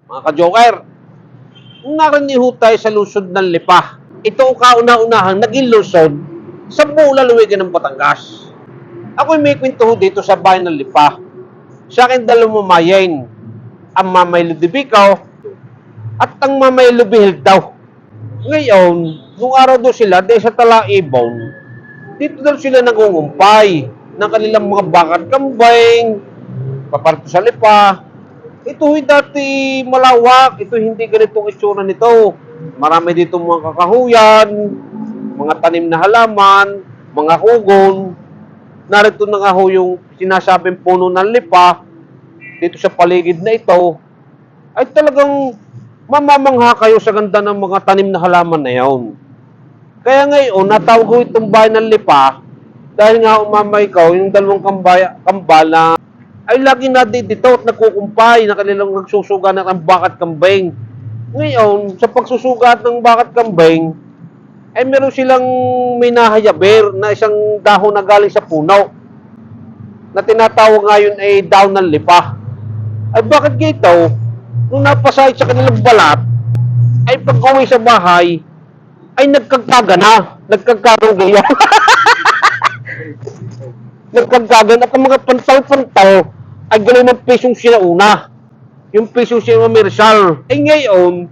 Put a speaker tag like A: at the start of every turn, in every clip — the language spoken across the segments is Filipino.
A: mga ka-joker. Kung narinig tayo sa lungsod ng Lipa, ito kauna-unahang naging lungsod sa buong lalawigan ng Batangas. Ako'y may kwento dito sa bayan ng Lipa. Sa akin dalawang mamayain, ang Mamay Ludovico at ang Mamay Lubihil daw. Ngayon, nung araw daw sila, dahil sa Talaibon, dito daw sila nagungumpay ng kanilang mga bakat kambing, paparto sa Lipa. Ito dati malawak, ito hindi ganitong itsura nito. Marami dito mga kakahuyan, mga tanim na halaman, mga kugon. Narito na nga ho yung sinasabing puno ng Lipa dito sa paligid na ito. Ay talagang mamamangha kayo sa ganda ng mga tanim na halaman na yun. Kaya ngayon, natawag ko itong bayan ng Lipa dahil nga umamay ko, yung dalawang kambal na ay lagi na dito at nagkukumpay na kanilang nagsusuga ng bakat kambing. Ngayon, sa pagsusugat ng bakat kambing, ay meron silang minahayaber na isang dahon na galing sa puno na tinatawag ngayon ay dahon ng Lipa. Ay bakit gito? Nung napasahit sa kanilang balat, ay pag-uwi sa bahay, ay nagkagkagana, nagkagkagana. Nagkagkagan at ang mga pantal-pantal ay gano'n ng pisong sinauna. Yung pisong sinamersal. Eh ngayon,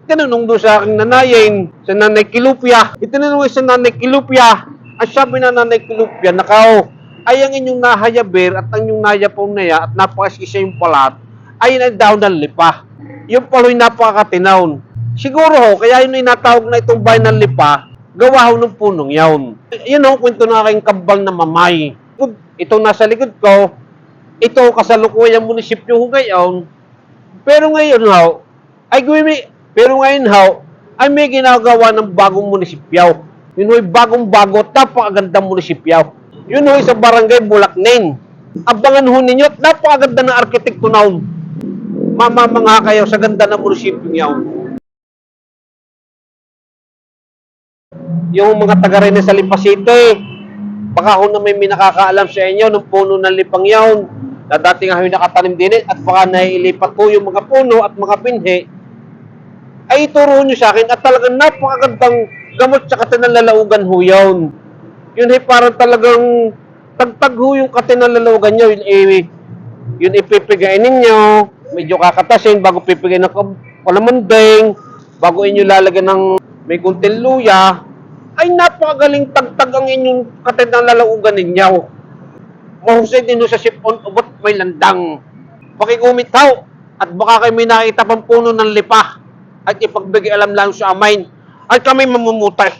A: tinanong doon sa aking nanayin, sa Nanay Kilupya. Itinanong sa Nanay Kilupya. Ang sabi na Nanay Kilupya, nakaw, ay ang inyong nahayaber at ang inyong nayapaw na ya at napakaskisa yung palat, ay ang daw ng Lipa. Yung palo'y napakatinaw. Siguro ho, kaya yun ay natawag na itong bayan ng Lipa, gawa ho ng punong yawn. Yan ho, kwento na aking kambal na mamay. Itong nasa likod ko, ito kasalukuyang munisipyo ho ngayon. Pero ngayon ho, ay may ginagawa ng bagong munisipyo. Yun ho'y bagong-bago at napakagandang munisipyo. Yun ho'y sa barangay Bulaknin. Abangan ho ninyo at napakaganda ng arkitekto na ho. Mamamangha kayo sa ganda ng munisipyo niyaw. Yung mga taga rin sa Lipa City, baka ho na may nakakaalam sa inyo ng puno ng lipang yawn na dati nga yung nakatanim din at baka nailipat po yung mga puno at mga pinhe, ay ituro nyo sa akin at talagang napakagandang gamot sa katinalaugan ho yun. Yun ay parang talagang tagtag ho yung katinalaugan nyo. Yun ipipigain ninyo, medyo kakatasin bago pipigain ng palamanding, bago inyo lalagyan ng may kunting luya, ay napakagaling tagtag ang inyong katinalaugan ninyo. Mahusay din sa sipon, ubot may landang. Pakigumitaw at baka kayo may nakita pang puno ng Lipa at ipagbigay alam lang sa amain ay kami mamumutay.